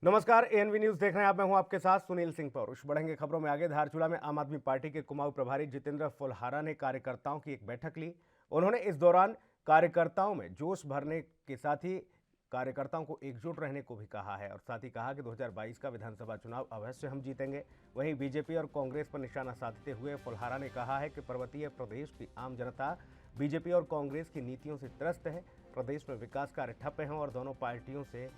नमस्कार, एएनवी न्यूज देख रहे हैं आप। मैं हूं आपके साथ सुनील सिंह पौरुष। बढ़ेंगे खबरों में आगे। धारचूला में आम आदमी पार्टी के कुमाऊं प्रभारी जितेंद्र फुलहारा ने कार्यकर्ताओं की एक बैठक ली। उन्होंने इस दौरान कार्यकर्ताओं में जोश भरने के साथ ही कार्यकर्ताओं को एकजुट रहने को भी कहा है और साथ ही कहा कि 2022 का विधानसभा चुनाव अवश्य हम जीतेंगे। वहीं बीजेपी और कांग्रेस पर निशाना साधते हुए फुलहारा ने कहा है कि पर्वतीय प्रदेश की आम जनता बीजेपी और कांग्रेस की नीतियों से त्रस्त है। प्रदेश में विकास कार्य ठप हैं और दोनों पार्टियों से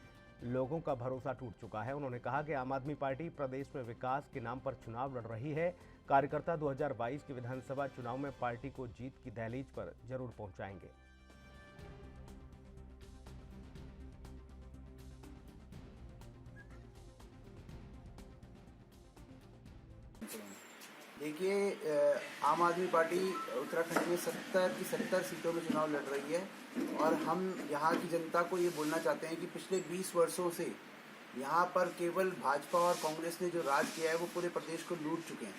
लोगों का भरोसा टूट चुका है। उन्होंने कहा कि आम आदमी पार्टी प्रदेश में विकास के नाम पर चुनाव लड़ रही है। कार्यकर्ता 2022 के विधानसभा चुनाव में पार्टी को जीत की दहलीज पर जरूर पहुंचाएंगे। देखिए, आम आदमी पार्टी उत्तराखंड में 70 की 70 सीटों में चुनाव लड़ रही है और हम यहाँ की जनता को ये बोलना चाहते हैं कि पिछले 20 वर्षों से यहाँ पर केवल भाजपा और कांग्रेस ने जो राज किया है वो पूरे प्रदेश को लूट चुके हैं।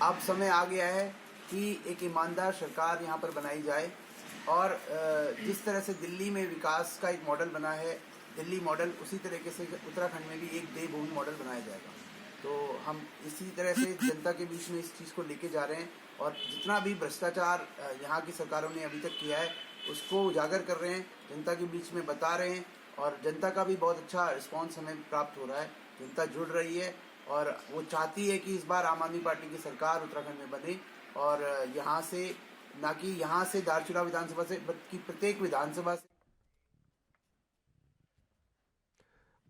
अब समय आ गया है कि एक ईमानदार सरकार यहाँ पर बनाई जाए और जिस तरह से दिल्ली में विकास का एक मॉडल बना है, दिल्ली मॉडल, उसी तरीके से उत्तराखंड में भी एक देवभूमि मॉडल बनाया जाएगा। तो हम इसी तरह से जनता के बीच में इस चीज़ को लेके जा रहे हैं और जितना भी भ्रष्टाचार यहाँ की सरकारों ने अभी तक किया है उसको उजागर कर रहे हैं, जनता के बीच में बता रहे हैं और जनता का भी बहुत अच्छा रिस्पांस हमें प्राप्त हो रहा है। जनता जुड़ रही है और वो चाहती है कि इस बार आम आदमी पार्टी की सरकार उत्तराखंड में बने और यहाँ से, ना कि यहाँ से धारचूला विधानसभा से, बल्कि प्रत्येक विधानसभा से।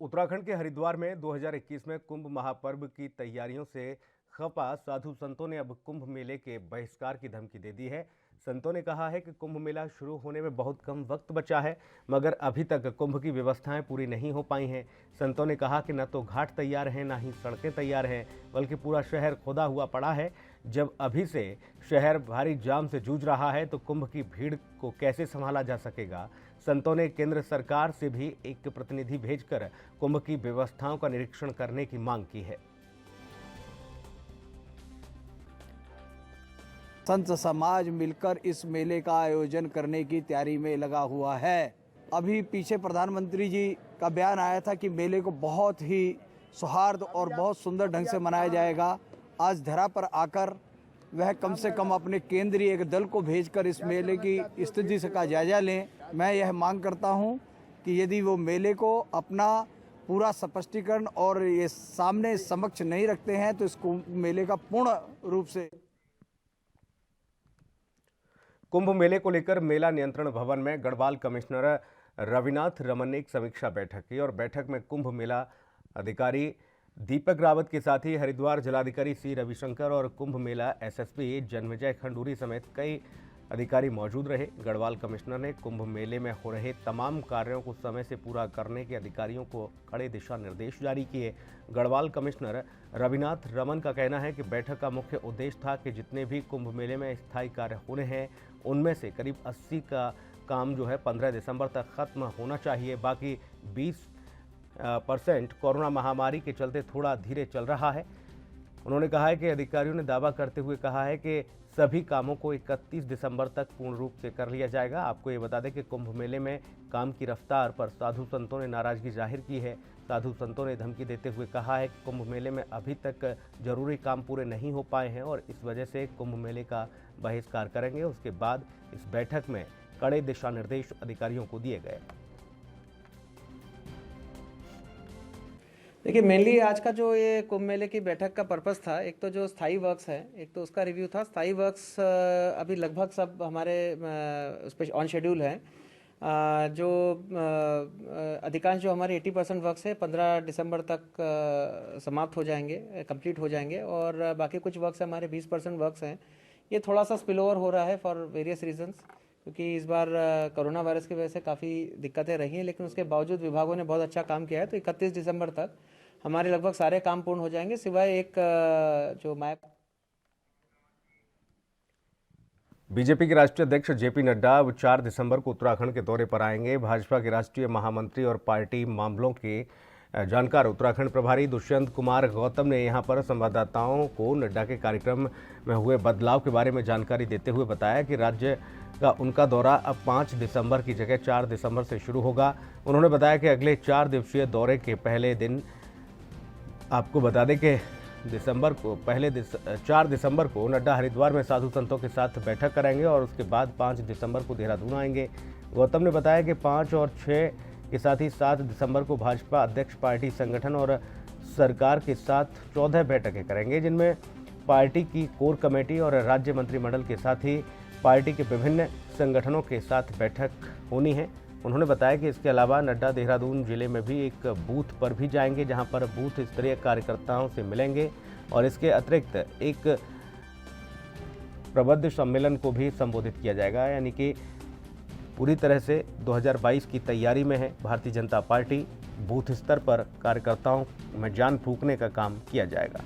उत्तराखंड के हरिद्वार में 2021 में कुंभ महापर्व की तैयारियों से खफा साधु संतों ने अब कुंभ मेले के बहिष्कार की धमकी दे दी है। संतों ने कहा है कि कुंभ मेला शुरू होने में बहुत कम वक्त बचा है, मगर अभी तक कुंभ की व्यवस्थाएं पूरी नहीं हो पाई हैं। संतों ने कहा कि न तो घाट तैयार हैं, न ही सड़कें तैयार हैं, बल्कि पूरा शहर खोदा हुआ पड़ा है। जब अभी से शहर भारी जाम से जूझ रहा है तो कुंभ की भीड़ को कैसे संभाला जा सकेगा। संतों ने केंद्र सरकार से भी एक प्रतिनिधि भेजकर कुंभ की व्यवस्थाओं का निरीक्षण करने की मांग की है। संत समाज मिलकर इस मेले का आयोजन करने की तैयारी में लगा हुआ है। अभी पीछे प्रधानमंत्री जी का बयान आया था कि मेले को बहुत ही सौहार्द और बहुत सुंदर ढंग से मनाया जाएगा। आज धरा पर आकर वह कम से कम अपने केंद्रीय एक दल को भेजकर इस मेले की स्थिति का जायजा लें। मैं यह मांग करता हूं कि यदि वो मेले को अपना पूरा स्पष्टीकरण और ये सामने समक्ष नहीं रखते हैं तो इसको मेले का पूर्ण रूप से। कुंभ मेले को लेकर मेला नियंत्रण भवन में गढ़वाल कमिश्नर रविनाथ रमन ने एक समीक्षा बैठक की और बैठक में कुंभ मेला अधिकारी दीपक रावत के साथ ही हरिद्वार जिलाधिकारी सी रविशंकर और कुंभ मेला एसएसपी जन्मजय खंडूरी समेत कई अधिकारी मौजूद रहे। गढ़वाल कमिश्नर ने कुंभ मेले में हो रहे तमाम कार्यों को समय से पूरा करने के अधिकारियों को कड़े दिशा निर्देश जारी किए। गढ़वाल कमिश्नर रविनाथ रमन का कहना है कि बैठक का मुख्य उद्देश्य था कि जितने भी कुंभ मेले में स्थायी कार्य होने हैं उनमें से करीब 80 का काम जो है 15 दिसंबर तक खत्म होना चाहिए। बाकी 20% कोरोना महामारी के चलते थोड़ा धीरे चल रहा है। उन्होंने कहा है कि अधिकारियों ने दावा करते हुए कहा है कि सभी कामों को 31 दिसंबर तक पूर्ण रूप से कर लिया जाएगा। आपको ये बता दें कि कुंभ मेले में काम की रफ्तार पर साधु संतों ने नाराजगी जाहिर की है। साधु संतों ने धमकी देते हुए कहा है कि कुंभ मेले में अभी तक जरूरी काम पूरे नहीं हो पाए हैं और इस वजह से कुंभ मेले का बहिष्कार करेंगे। उसके बाद इस बैठक में कड़े दिशा निर्देश अधिकारियों को दिए गए। देखिए, मेनली आज का जो ये कुंभ मेले की बैठक का पर्पस था, एक तो जो स्थाई वर्क्स है, एक तो उसका रिव्यू था। स्थाई वर्क्स अभी लगभग सब हमारे उस पर ऑन शेड्यूल है। जो अधिकांश जो हमारे 80% वर्क्स है 15 दिसंबर तक समाप्त हो जाएंगे, कंप्लीट हो जाएंगे और बाकी कुछ वर्क्स हमारे 20% वर्क्स हैं। ये थोड़ा सा स्पिल ओवर हो रहा है फॉर वेरियस रीजंस, क्योंकि इस बार कोरोना वायरस की वजह से काफ़ी दिक्कतें रही हैं, लेकिन उसके बावजूद विभागों ने बहुत अच्छा काम किया है। तो 31 दिसंबर तक हमारे लगभग सारे काम पूर्ण हो जाएंगे, सिवाय एक जो मैप। बीजेपी के राष्ट्रीय अध्यक्ष जेपी नड्डा अब 4 दिसंबर को उत्तराखंड के दौरे पर आएंगे। भाजपा के राष्ट्रीय महामंत्री और पार्टी मामलों के जानकार उत्तराखंड प्रभारी दुष्यंत कुमार गौतम ने यहां पर संवाददाताओं को नड्डा के कार्यक्रम में हुए बदलाव के बारे में जानकारी देते हुए बताया कि राज्य का उनका दौरा अब 5 दिसंबर की जगह 4 दिसंबर से शुरू होगा। उन्होंने बताया कि अगले 4 दिवसीय दौरे के पहले दिन आपको बता दें कि 4 दिसंबर को नड्डा हरिद्वार में साधु संतों के साथ बैठक करेंगे और उसके बाद 5 दिसंबर को देहरादून आएंगे। गौतम ने बताया कि 5 और 6 के साथ ही 7 दिसंबर को भाजपा अध्यक्ष पार्टी संगठन और सरकार के साथ 14 बैठकें करेंगे, जिनमें पार्टी की कोर कमेटी और राज्य मंत्रिमंडल के साथ ही पार्टी के विभिन्न संगठनों के साथ बैठक होनी है। उन्होंने बताया कि इसके अलावा नड्डा देहरादून जिले में भी एक बूथ पर भी जाएंगे, जहां पर बूथ स्तरीय कार्यकर्ताओं से मिलेंगे और इसके अतिरिक्त एक प्रबुद्ध सम्मेलन को भी संबोधित किया जाएगा। यानी कि पूरी तरह से 2022 की तैयारी में है भारतीय जनता पार्टी। बूथ स्तर पर कार्यकर्ताओं में जान फूंकने का काम किया जाएगा।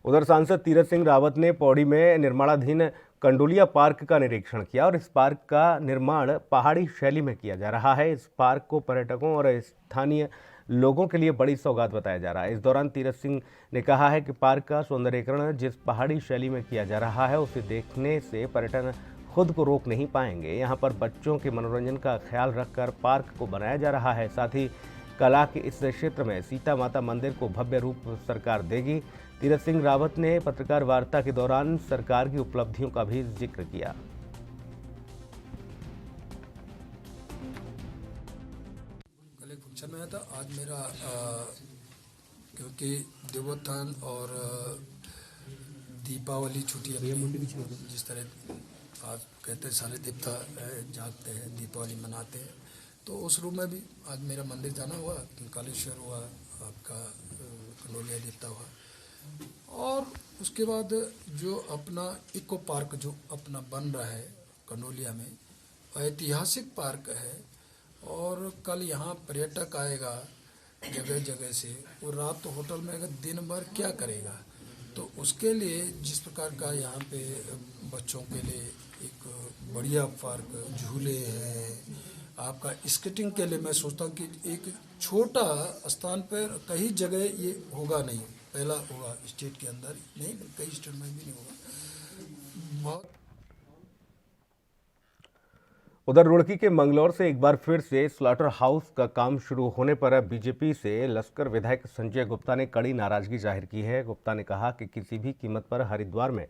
उधर सांसद तीरथ सिंह रावत ने पौड़ी में निर्माणाधीन कंडोलिया पार्क का निरीक्षण किया और इस पार्क का निर्माण पहाड़ी शैली में किया जा रहा है। इस पार्क को पर्यटकों और स्थानीय लोगों के लिए बड़ी सौगात बताया जा रहा है। इस दौरान तीरथ सिंह ने कहा है कि पार्क का सौंदर्यीकरण जिस पहाड़ी शैली में किया जा रहा है, उसे देखने से पर्यटन खुद को रोक नहीं पाएंगे। यहाँ पर बच्चों के मनोरंजन का ख्याल रखकर पार्क को बनाया जा रहा है। साथ ही कला के इस क्षेत्र में सीता माता मंदिर को भव्य रूप सरकार देगी। तीरथ सिंह रावत ने पत्रकार वार्ता के दौरान सरकार की उपलब्धियों का भी जिक्र किया। कल एक फंक्शन में आया था। आज मेरा क्योंकि देवोत्थान और दीपावली छुट्टी जिस तरह आज कहते हैं सारे देवता जागते हैं, दीपावली मनाते हैं, तो उस रूप में भी आज मेरा मंदिर जाना हुआ। कालेश्वर हुआ, आपका कंडोलिया देवता हुआ, और उसके बाद जो अपना इको पार्क जो अपना बन रहा है कंडोलिया में, ऐतिहासिक पार्क है। और कल यहाँ पर्यटक आएगा जगह जगह से, वो रात तो होटल में अगर दिन भर क्या करेगा, तो उसके लिए जिस प्रकार का यहाँ पे बच्चों के लिए एक बढ़िया पार्क, झूले हैं, आपका स्केटिंग के लिए मैं सोचता हूँ कि एक छोटा स्थान पर कहीं जगह ये होगा नहीं, पहला होगा स्टेट के अंदर नहीं, कई स्टेट में भी नहीं होगा। बहुत उधर रुड़की के मंगलौर से एक बार फिर से स्लॉटर हाउस का काम शुरू होने पर बीजेपी से लश्कर विधायक संजय गुप्ता ने कड़ी नाराजगी जाहिर की है। गुप्ता ने कहा कि किसी भी कीमत पर हरिद्वार में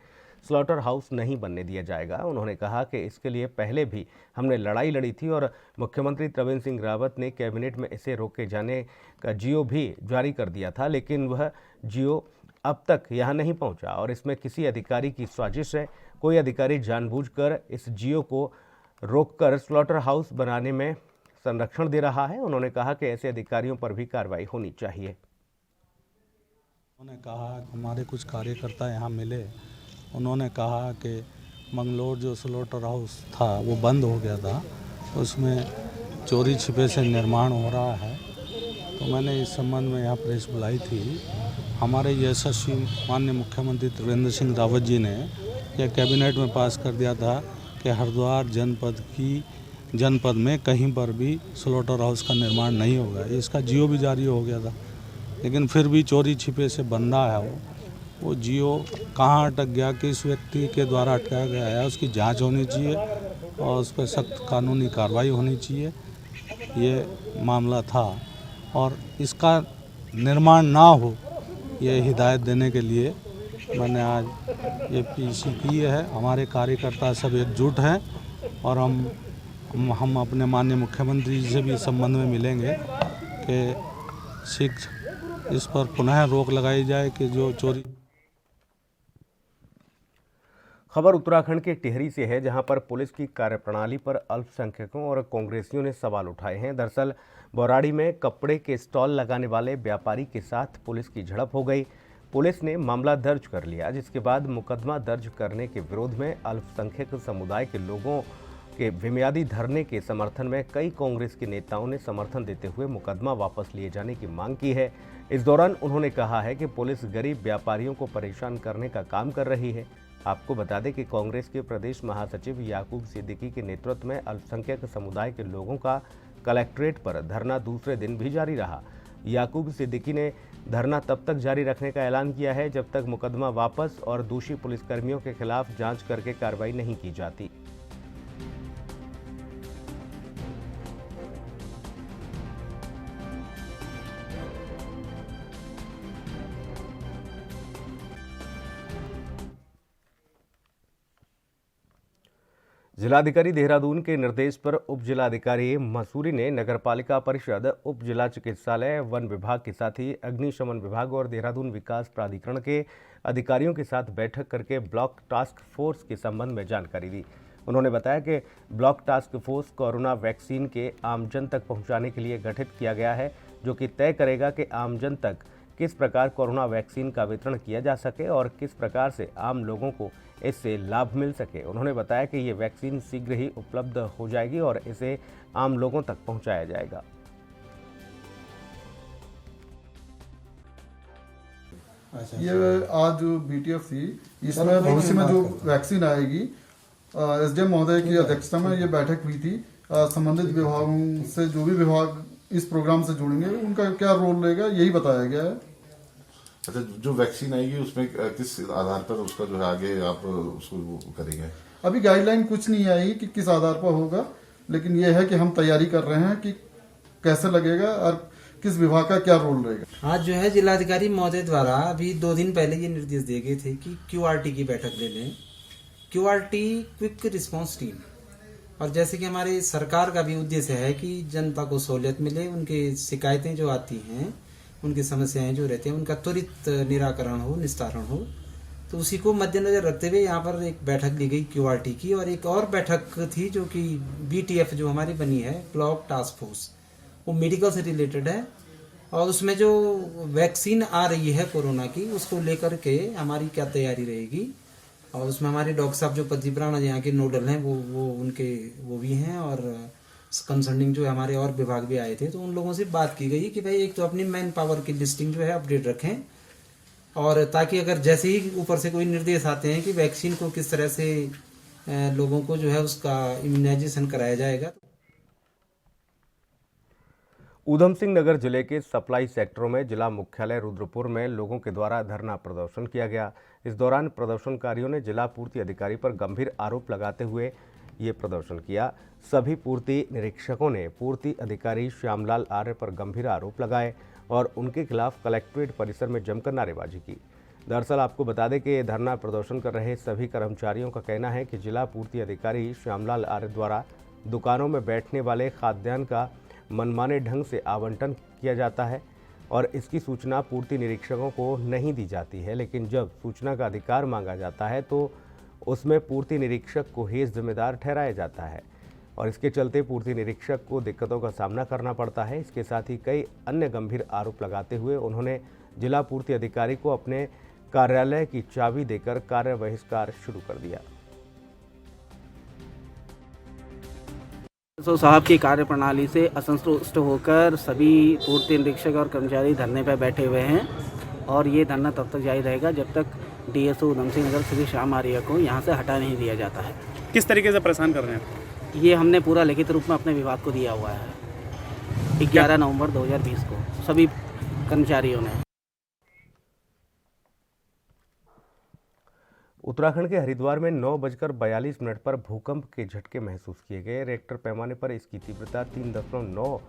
स्लॉटर हाउस नहीं बनने दिया जाएगा। उन्होंने कहा कि इसके लिए पहले भी हमने लड़ाई लड़ी थी और मुख्यमंत्री त्रिवेंद्र सिंह रावत ने कैबिनेट में इसे रोके जाने का जियो भी जारी कर दिया था, लेकिन वह जियो अब तक यहाँ नहीं पहुँचा और इसमें किसी अधिकारी की साजिश है। कोई अधिकारी जानबूझकर इस जियो को रोककर स्लॉटर हाउस बनाने में संरक्षण दे रहा है। उन्होंने कहा कि ऐसे अधिकारियों पर भी कार्रवाई होनी चाहिए। उन्होंने कहा हमारे कुछ कार्यकर्ता यहाँ मिले, उन्होंने कहा कि मंगलोर जो स्लॉटर हाउस था वो बंद हो गया था, उसमें चोरी छिपे से निर्माण हो रहा है। तो मैंने इस संबंध में यहाँ प्रेस बुलाई थी। हमारे यशस्वी माननीय मुख्यमंत्री त्रिवेंद्र सिंह रावत जी ने यह कैबिनेट में पास कर दिया था कि हरिद्वार जनपद में कहीं पर भी स्लॉटर हाउस का निर्माण नहीं होगा। इसका जियो भी जारी हो गया था, लेकिन फिर भी चोरी छिपे से बन रहा है। वो जियो कहाँ अटक गया, किस व्यक्ति के द्वारा अटकाया गया है, उसकी जांच होनी चाहिए और उस पर सख्त कानूनी कार्रवाई होनी चाहिए। ये मामला था और इसका निर्माण ना हो, ये हिदायत देने के लिए मैंने आज ये पीसी की है। हमारे कार्यकर्ता सब एकजुट हैं और हम अपने माननीय मुख्यमंत्री जी से भी इस संबंध में मिलेंगे कि शीघ्र इस पर पुनः रोक लगाई जाए कि जो चोरी। खबर उत्तराखंड के टिहरी से है, जहां पर पुलिस की कार्यप्रणाली पर अल्पसंख्यकों और कांग्रेसियों ने सवाल उठाए हैं। दरअसल बौराड़ी में कपड़े के स्टॉल लगाने वाले व्यापारी के साथ पुलिस की झड़प हो गई। पुलिस ने मामला दर्ज कर लिया, जिसके बाद मुकदमा दर्ज करने के विरोध में अल्पसंख्यक समुदाय के लोगों के बेमियादी धरने के समर्थन में कई कांग्रेस के नेताओं ने समर्थन देते हुए मुकदमा वापस लिए जाने की मांग की है। इस दौरान उन्होंने कहा है कि पुलिस गरीब व्यापारियों को परेशान करने का काम कर रही है। आपको बता दें कि कांग्रेस के प्रदेश महासचिव याकूब सिद्दीकी के नेतृत्व में अल्पसंख्यक समुदाय के लोगों का कलेक्ट्रेट पर धरना दूसरे दिन भी जारी रहा। याकूब सिद्दीकी ने धरना तब तक जारी रखने का ऐलान किया है जब तक मुकदमा वापस और दोषी पुलिसकर्मियों के खिलाफ जांच करके कार्रवाई नहीं की जाती। जिलाधिकारी देहरादून के निर्देश पर उप जिलाधिकारी मसूरी ने नगरपालिका परिषद, उप जिला चिकित्सालय, वन विभाग के साथ ही अग्निशमन विभाग और देहरादून विकास प्राधिकरण के अधिकारियों के साथ बैठक करके ब्लॉक टास्क फोर्स के संबंध में जानकारी दी। उन्होंने बताया कि block task force corona vaccine के आमजन तक पहुंचाने के लिए गठित किया गया है, जो कि तय करेगा कि आमजन तक किस प्रकार कोरोना वैक्सीन का वितरण किया जा सके और किस प्रकार से आम लोगों को इससे लाभ मिल सके। उन्होंने बताया कि ये वैक्सीन शीघ्र ही उपलब्ध हो जाएगी और इसे आम लोगों तक पहुंचाया जाएगा। ये आज जो BTF थी, इसमें भविष्य में जो वैक्सीन आएगी, SDM महोदय की अध्यक्षता में ये बैठक हुई थी। संबंधित विभागों से जो भी विभाग इस प्रोग्राम से जुड़ेंगे उनका क्या रोल रहेगा यही बताया गया है। अच्छा, जो वैक्सीन आएगी उसमें किस आधार पर उसका जो है आगे आप उसको करेंगे? अभी गाइडलाइन कुछ नहीं आई कि किस आधार पर होगा, लेकिन यह है कि हम तैयारी कर रहे हैं कि कैसे लगेगा और किस विभाग का क्या रोल रहेगा। आज जो है जिलाधिकारी महोदय द्वारा अभी 2 दिन पहले ये निर्देश दिए गए थे कि QRT की बैठक ले लें। QRT क्विक रिस्पांस टीम, और जैसे कि हमारे सरकार का भी उद्देश्य है कि जनता को सहूलियत मिले, उनके शिकायतें जो आती हैं, उनकी समस्याएं जो रहती हैं, उनका त्वरित निराकरण हो, निस्तारण हो, तो उसी को मद्देनजर रखते हुए यहाँ पर एक बैठक ली गई QRT की। और एक और बैठक थी जो कि BTF जो हमारी बनी है, ब्लॉक टास्क फोर्स, वो मेडिकल से रिलेटेड है और उसमें जो वैक्सीन आ रही है कोरोना की, उसको लेकर के हमारी क्या तैयारी रहेगी। और उसमें हमारे डॉक्टर साहब जो पद्मपुराण यहाँ के नोडल हैं वो भी हैं, और कंसर्निंग जो हमारे और विभाग भी आए थे, तो उन लोगों से बात की गई कि भाई एक तो अपनी मैन पावर की लिस्टिंग जो है अपडेट रखें, और ताकि अगर जैसे ही ऊपर से कोई निर्देश आते हैं कि वैक्सीन को किस तरह से लोगों को जो है उसका इम्यूनाइजेशन कराया जाएगा। ऊधम सिंह नगर जिले के सप्लाई सेक्टरों में जिला मुख्यालय रुद्रपुर में लोगों के द्वारा धरना प्रदर्शन किया गया। इस दौरान प्रदर्शनकारियों ने जिला पूर्ति अधिकारी पर गंभीर आरोप लगाते हुए ये प्रदर्शन किया। सभी पूर्ति निरीक्षकों ने पूर्ति अधिकारी श्यामलाल आर्य पर गंभीर आरोप लगाए और उनके खिलाफ कलेक्ट्रेट परिसर में जमकर नारेबाजी की। दरअसल आपको बता दें कि धरना प्रदर्शन कर रहे सभी कर्मचारियों का कहना है कि जिला पूर्ति अधिकारी श्यामलाल आर्य द्वारा दुकानों में बैठने वाले खाद्यान्न का मनमाने ढंग से आवंटन किया जाता है और इसकी सूचना पूर्ति निरीक्षकों को नहीं दी जाती है, लेकिन जब सूचना का अधिकार मांगा जाता है तो उसमें पूर्ति निरीक्षक को ही जिम्मेदार ठहराया जाता है और इसके चलते पूर्ति निरीक्षक को दिक्कतों का सामना करना पड़ता है। इसके साथ ही कई अन्य गंभीर आरोप लगाते हुए उन्होंने जिला पूर्ति अधिकारी को अपने कार्यालय की चाबी देकर कार्य बहिष्कार शुरू कर दिया। साहब की कार्यप्रणाली से असंतुष्ट होकर सभी पूर्ति निरीक्षक और कर्मचारी धरने पर बैठे हुए हैं और ये धरना तब तक जारी रहेगा जब तक DSO ऊधम सिंह नगर श्री श्याम आर्य को यहाँ से हटा नहीं दिया जाता है। किस तरीके से परेशान कर रहे हैं? ये हमने पूरा लिखित रूप में अपने विभाग को दिया हुआ है 11 नवंबर 2020 को सभी कर्मचारियों ने। उत्तराखंड के हरिद्वार में 9:42 पर भूकंप के झटके महसूस किए गए। रिक्टर पैमाने पर इसकी तीव्रता 3.9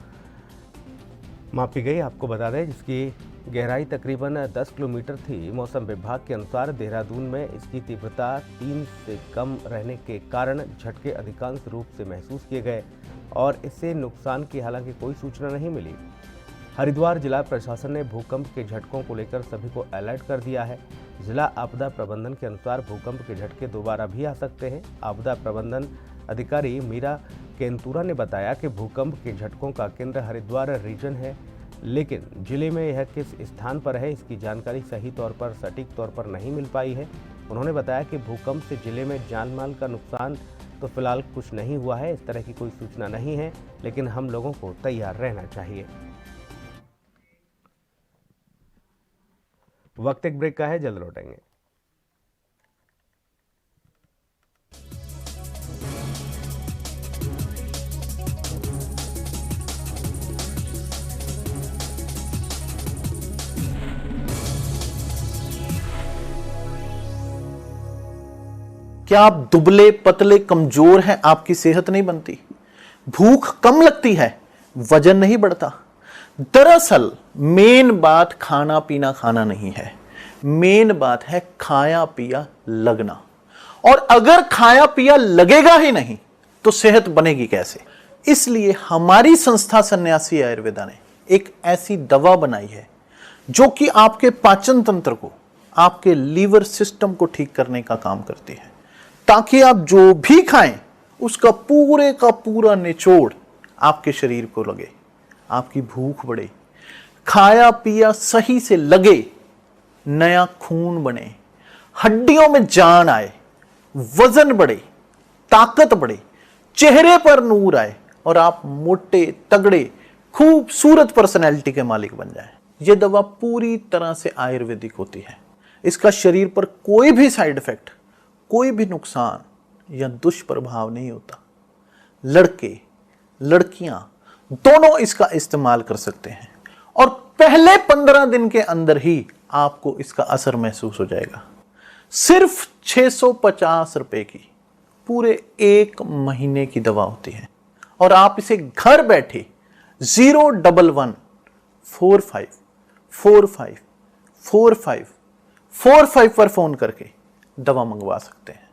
मापी गई। आपको बता दें जिसकी गहराई तकरीबन 10 किलोमीटर थी। मौसम विभाग के अनुसार देहरादून में इसकी तीव्रता 3 से कम रहने के कारण झटके अधिकांश रूप से महसूस किए गए और इससे नुकसान की हालांकि कोई सूचना नहीं मिली। हरिद्वार जिला प्रशासन ने भूकंप के झटकों को लेकर सभी को अलर्ट कर दिया है। जिला आपदा प्रबंधन के अनुसार भूकंप के झटके दोबारा भी आ सकते हैं। आपदा प्रबंधन अधिकारी मीरा केंतुरा ने बताया कि भूकंप के झटकों का केंद्र हरिद्वार रीजन है, लेकिन जिले में यह किस स्थान पर है इसकी जानकारी सही तौर पर सटीक तौर पर नहीं मिल पाई है। उन्होंने बताया कि भूकंप से जिले में जान माल का नुकसान तो फिलहाल कुछ नहीं हुआ है, इस तरह की कोई सूचना नहीं है, लेकिन हम लोगों को तैयार रहना चाहिए। वक्त एक ब्रेक का है, जल्द लौटेंगे। क्या आप दुबले पतले कमजोर हैं, आपकी सेहत नहीं बनती? भूख कम लगती है, वजन नहीं बढ़ता? दरअसल मेन बात खाना पीना खाना नहीं है, मेन बात है खाया पिया लगना। और अगर खाया पिया लगेगा ही नहीं तो सेहत बनेगी कैसे? इसलिए हमारी संस्था सन्यासी आयुर्वेदा ने एक ऐसी दवा बनाई है जो कि आपके पाचन तंत्र को, आपके लीवर सिस्टम को ठीक करने का काम करती है, ताकि आप जो भी खाएं उसका पूरे का पूरा निचोड़ आपके शरीर को लगे, आपकी भूख बढ़े, खाया पिया सही से लगे, नया खून बने, हड्डियों में जान आए, वजन बढ़े, ताकत बढ़े, चेहरे पर नूर आए और आप मोटे तगड़े खूबसूरत पर्सनैलिटी के मालिक बन जाएं। यह दवा पूरी तरह से आयुर्वेदिक होती है। इसका शरीर पर कोई भी साइड इफेक्ट, कोई भी नुकसान या दुष्प्रभाव नहीं होता। लड़के लड़कियां दोनों इसका इस्तेमाल कर सकते हैं और पहले 15 दिन के अंदर ही आपको इसका असर महसूस हो जाएगा। सिर्फ 650 रुपए की पूरे 1 महीने की दवा होती है और आप इसे घर बैठे 01145454545 पर फोन करके दवा मंगवा सकते हैं।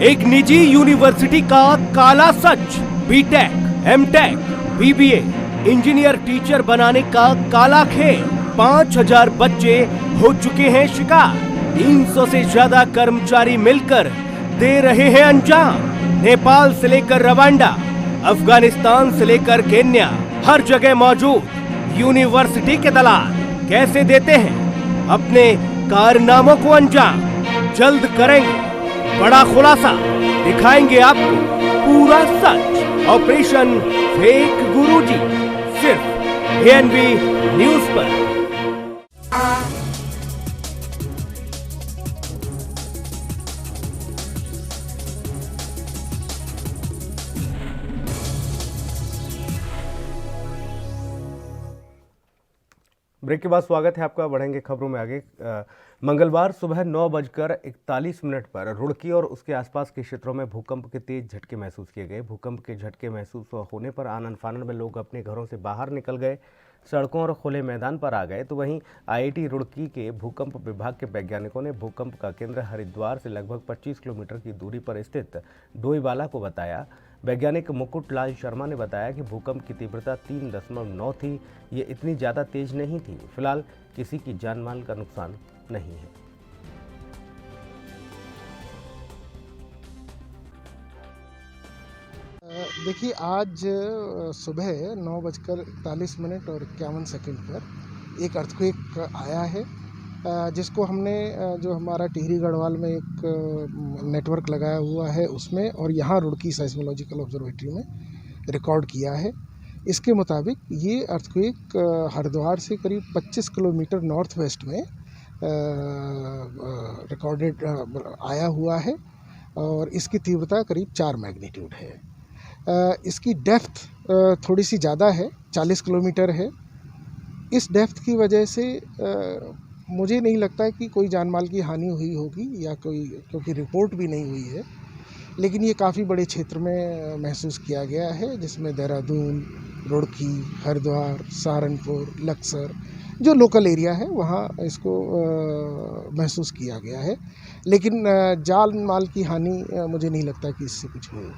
एक निजी यूनिवर्सिटी का काला सच, BTech, MTech, BBA, engineer teacher बनाने का काला खेल। 5000 बच्चे हो चुके हैं शिकार। 300 से ज्यादा कर्मचारी मिलकर दे रहे हैं अंजाम। नेपाल से लेकर रवांडा, अफगानिस्तान से लेकर केन्या, हर जगह मौजूद यूनिवर्सिटी के दलाल कैसे देते हैं अपने कारनामों को अंजाम। जल्द करेंगे बड़ा खुलासा, दिखाएंगे आपको पूरा सच। ऑपरेशन फेक गुरुजी, सिर्फ एएनबी न्यूज पर। ब्रेक के बाद स्वागत है आपका। बढ़ेंगे खबरों में आगे। मंगलवार सुबह 9:41 पर रुड़की और उसके आसपास के क्षेत्रों में भूकंप के तेज झटके महसूस किए गए। भूकंप के झटके महसूस होने पर आनन फानन में लोग अपने घरों से बाहर निकल गए, सड़कों और खुले मैदान पर आ गए। तो वहीं आईआईटी रुड़की के भूकंप विभाग के वैज्ञानिकों ने भूकंप का केंद्र हरिद्वार से लगभग 25 किलोमीटर की दूरी पर स्थित डोईवाला को बताया। वैज्ञानिक मुकुट लाल शर्मा ने बताया कि भूकंप की तीव्रता 3.9 थी। ये इतनी ज़्यादा तेज नहीं थी। फिलहाल किसी की जान माल का नुकसान नहीं है। देखिए, आज सुबह 9:41 और 51 सेकंड पर एक अर्थक्वेक आया है, जिसको हमने जो हमारा टिहरी गढ़वाल में एक नेटवर्क लगाया हुआ है उसमें और यहाँ रुड़की साइस्मोलॉजिकल ऑब्जर्वेटरी में रिकॉर्ड किया है। इसके मुताबिक ये अर्थक्वेक हरिद्वार से करीब 25 किलोमीटर नॉर्थ वेस्ट में रिकॉर्डेड आया हुआ है और इसकी तीव्रता करीब 4 मैग्नीट्यूड है। इसकी डेप्थ थोड़ी सी ज़्यादा है, 40 किलोमीटर है। इस डेप्थ की वजह से मुझे नहीं लगता है कि कोई जान माल की हानि हुई होगी या कोई, क्योंकि रिपोर्ट भी नहीं हुई है। लेकिन ये काफ़ी बड़े क्षेत्र में महसूस किया गया है, जिसमें देहरादून, रुड़की, हरिद्वार, सहारनपुर, लक्सर जो लोकल एरिया है वहाँ इसको महसूस किया गया है। लेकिन जान माल की हानि मुझे नहीं लगता कि इससे कुछ हुई।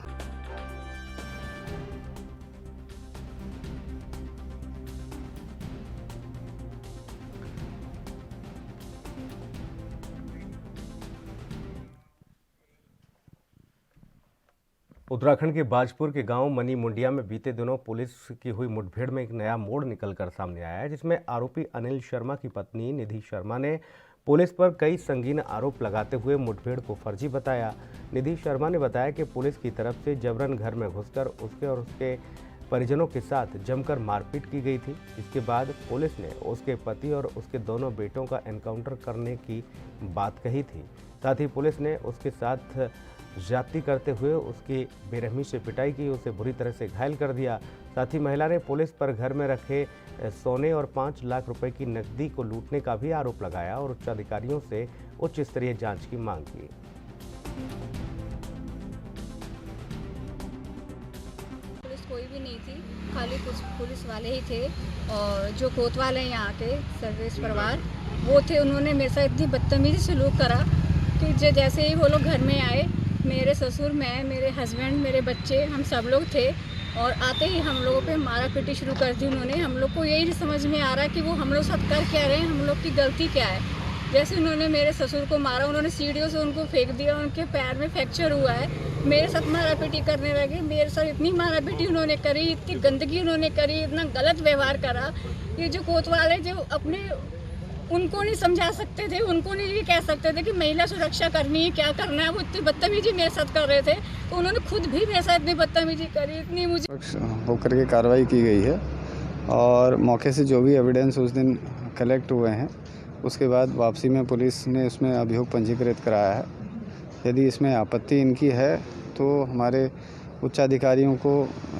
उत्तराखंड के बाजपुर के गांव मनी मुंडिया में बीते दिनों पुलिस की हुई मुठभेड़ में एक नया मोड़ निकलकर सामने आया है, जिसमें आरोपी अनिल शर्मा की पत्नी निधि शर्मा ने पुलिस पर कई संगीन आरोप लगाते हुए मुठभेड़ को फर्जी बताया। निधि शर्मा ने बताया कि पुलिस की तरफ से जबरन घर में घुसकर उसके और उसके परिजनों के साथ जमकर मारपीट की गई थी। इसके बाद पुलिस ने उसके पति और उसके दोनों बेटों का एनकाउंटर करने की बात कही थी। साथ ही पुलिस ने उसके साथ ज्यादती करते हुए उसकी बेरहमी से पिटाई की, उसे बुरी तरह से घायल कर दिया। साथ ही महिला ने पुलिस पर घर में रखे सोने और 5 लाख रुपए की नकदी को लूटने का भी आरोप लगाया और उच्च अधिकारियों से उच्च स्तरीय जांच की मांग की। पुलिस कोई भी नहीं थी, खाली कुछ पुलिस वाले ही थे और जो कोतवाल हैं यहाँ के सर्विस परिवार वो थे। उन्होंने मेरे साथ इतनी बदतमीजी से सलूक करा कि जैसे ही वो लोग घर में आए, मेरे ससुर, मैं, मेरे हस्बैंड, मेरे बच्चे, हम सब लोग थे और आते ही हम लोगों पे मारा पीटी शुरू कर दी उन्होंने। हम लोग को यही नहीं समझ में आ रहा कि वो हम लोग साथ कर क्या रहे हैं, हम लोग की गलती क्या है। जैसे उन्होंने मेरे ससुर को मारा, उन्होंने सीढ़ियों से उनको फेंक दिया, उनके पैर में फ्रैक्चर हुआ है। मेरे साथ मारा पीटी करने लगे, मेरे साथ इतनी मारा पीटी उन्होंने करी, इतनी गंदगी उन्होंने करी, इतना गलत व्यवहार करा। ये जो कोतवाल है, जो अपने उनको नहीं समझा सकते थे, उनको नहीं ये कह सकते थे कि महिला सुरक्षा करनी है, क्या करना है, वो इतनी बदतमीजी मेरे साथ कर रहे थे। तो उन्होंने खुद भी मेरे साथ इतनी बदतमीजी करी, इतनी मुझे होकर के कार्रवाई की गई है और मौके से जो भी एविडेंस उस दिन कलेक्ट हुए हैं उसके बाद वापसी में पुलिस ने उसमें अभियोग पंजीकृत कराया है। यदि इसमें आपत्ति इनकी है तो हमारे उच्चाधिकारियों को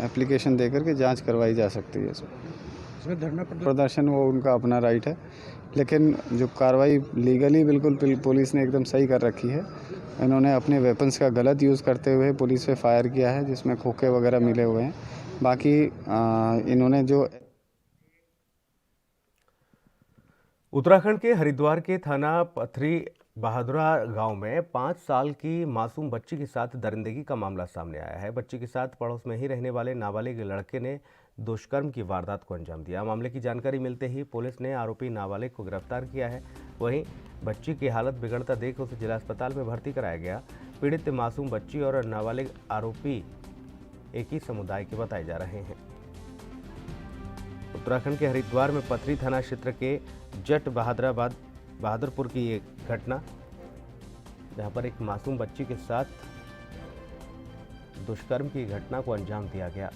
एप्लीकेशन देकर के जांच करवाई जा सकती है। इसमें धरना प्रदर्शन वो उनका अपना राइट है, लेकिन जो कार्रवाई लीगली बिल्कुल पुलिस ने एकदम सही कर रखी है। इन्होंने अपने वेपन्स का गलत यूज़ करते हुए पुलिस पे फायर किया है जिसमें खोखे वगैरह मिले हुए हैं। बाकी इन्होंने जो उत्तराखंड के हरिद्वार के थाना पथरी बहादुरा गांव में 5 साल की मासूम बच्ची के साथ दरिंदगी का मामला सामने आया है। बच्ची के साथ पड़ोस में ही रहने वाले नाबालिग लड़के ने दुष्कर्म की वारदात को अंजाम दिया। मामले की जानकारी मिलते ही पुलिस ने आरोपी नाबालिग को गिरफ्तार किया है। वहीं बच्ची की हालत बिगड़ता देख उसे जिला अस्पताल में भर्ती कराया गया। पीड़ित मासूम बच्ची और नाबालिग आरोपी एक ही समुदाय के बताए जा रहे हैं। उत्तराखंड के हरिद्वार में पथरी थाना क्षेत्र के जट बहादुरपुर की एक घटना, जहां पर एक मासूम बच्ची के साथ दुष्कर्म की घटना को अंजाम दिया गया।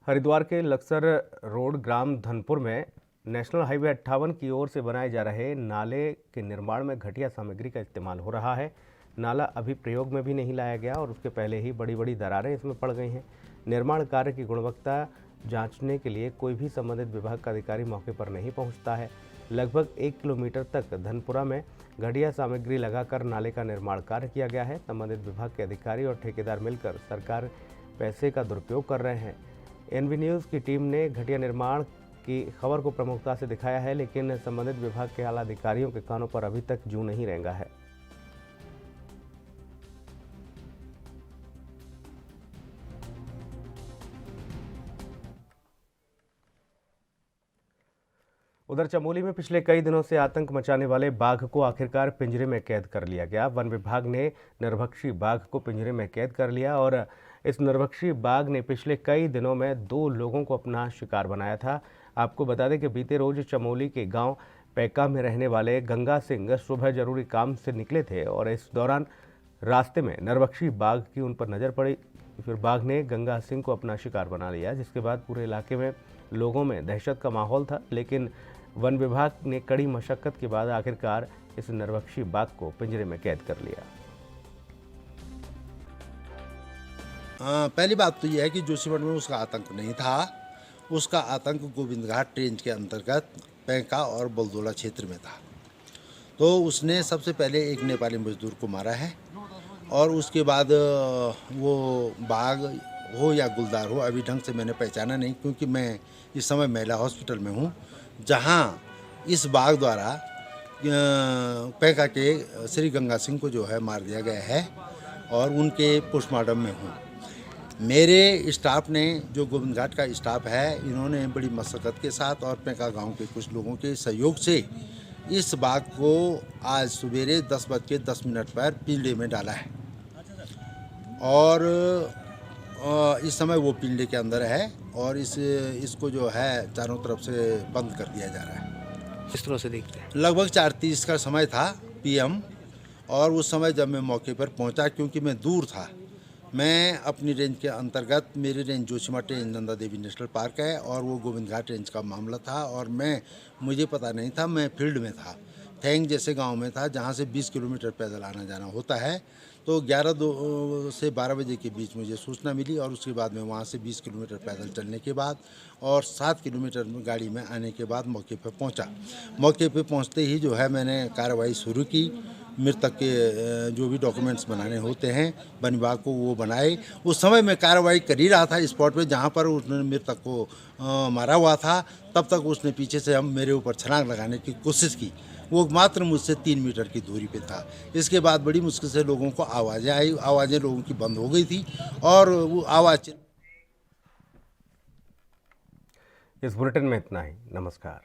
हरिद्वार के लक्सर रोड ग्राम धनपुर में नेशनल हाईवे 58 की ओर से बनाए जा रहे नाले के निर्माण में घटिया सामग्री का इस्तेमाल हो रहा है। नाला अभी प्रयोग में भी नहीं लाया गया और उसके पहले ही बड़ी बड़ी दरारें इसमें पड़ गई हैं। निर्माण कार्य की गुणवत्ता जांचने के लिए कोई भी संबंधित विभाग का अधिकारी मौके पर नहीं पहुंचता है। लगभग 1 किलोमीटर तक धनपुरा में घटिया सामग्री लगाकर नाले का निर्माण कार्य किया गया है। संबंधित विभाग के अधिकारी और ठेकेदार मिलकर सरकार पैसे का दुरुपयोग कर रहे हैं। एनवी न्यूज़ की टीम ने घटिया निर्माण की खबर को प्रमुखता से दिखाया है, लेकिन संबंधित विभाग के आला अधिकारियों के कानों पर अभी तक जू नहीं रेंगा है। उधर चमोली में पिछले कई दिनों से आतंक मचाने वाले बाघ को आखिरकार पिंजरे में कैद कर लिया गया। वन विभाग ने निर्भक्षी बाघ को पिंजरे में कैद कर लिया और इस निर्भक्षी बाघ ने पिछले कई दिनों में 2 लोगों को अपना शिकार बनाया था। आपको बता दें कि बीते रोज चमोली के गांव पैका में रहने वाले गंगा सिंह सुबह जरूरी काम से निकले थे और इस दौरान रास्ते में निर्भक्षी बाघ की उन पर नज़र पड़ी। फिर बाघ ने गंगा सिंह को अपना शिकार बना लिया, जिसके बाद पूरे इलाके में लोगों में दहशत का माहौल था। लेकिन वन विभाग ने कड़ी मशक्कत के बाद आखिरकार इस निर्भक्षी बाघ को पिंजरे में कैद कर लिया। पहली बात तो यह है कि जोशीमठ में उसका आतंक नहीं था। उसका आतंक गोविंद घाट रेंज के अंतर्गत पैंका और बलदोला क्षेत्र में था। तो उसने सबसे पहले एक नेपाली मजदूर को मारा है और उसके बाद वो बाघ हो या गुलदार हो अभी ढंग से मैंने पहचाना नहीं, क्योंकि मैं इस समय महिला हॉस्पिटल में हूँ, जहाँ इस बाघ द्वारा पैंका के श्री गंगा सिंह को जो है मार दिया गया है और उनके पोस्टमार्टम में हूँ। मेरे स्टाफ ने, जो गोविंद घाट का स्टाफ है, इन्होंने बड़ी मशक्कत के साथ और पैंका गांव के कुछ लोगों के सहयोग से इस बाघ को आज सवेरे 10:10 पर पिंजरे में डाला है और इस समय वो पिंजरे के अंदर है और इसको जो है चारों तरफ से बंद कर दिया जा रहा है। किस तरह से देखते हैं? लगभग 4:30 का समय था PM, और उस समय जब मैं मौके पर पहुंचा, क्योंकि मैं दूर था मैं अपनी रेंज के अंतर्गत, मेरी range Joshimath range Nanda Devi national park है और वो गोविंद घाट रेंज का मामला था और मुझे पता नहीं था, मैं फील्ड में था, थैंग जैसे गांव में था जहां से 20 किलोमीटर पैदल आना जाना होता है। तो 11 से 12 बजे के बीच मुझे सूचना मिली और उसके बाद में वहां से 20 किलोमीटर पैदल चलने के बाद और 7 किलोमीटर गाड़ी में आने के बाद मौके पर पहुंचा। मौके पर पहुंचते ही जो है मैंने कार्रवाई शुरू की। मृतक के जो भी डॉक्यूमेंट्स बनाने होते हैं वन विभाग को वो बनाए। उस समय मैं कार्रवाई कर ही रहा था स्पॉट पे जहाँ पर उसने मृतक को मारा हुआ था। तब तक उसने पीछे से मेरे ऊपर छलांग लगाने की कोशिश की। वो मात्र मुझसे 3 मीटर की दूरी पे था। इसके बाद बड़ी मुश्किल से लोगों को आवाज़ें आई, आवाज़ें लोगों की बंद हो गई थी और वो आवाज़। इस बुलेटिन में इतना ही। नमस्कार।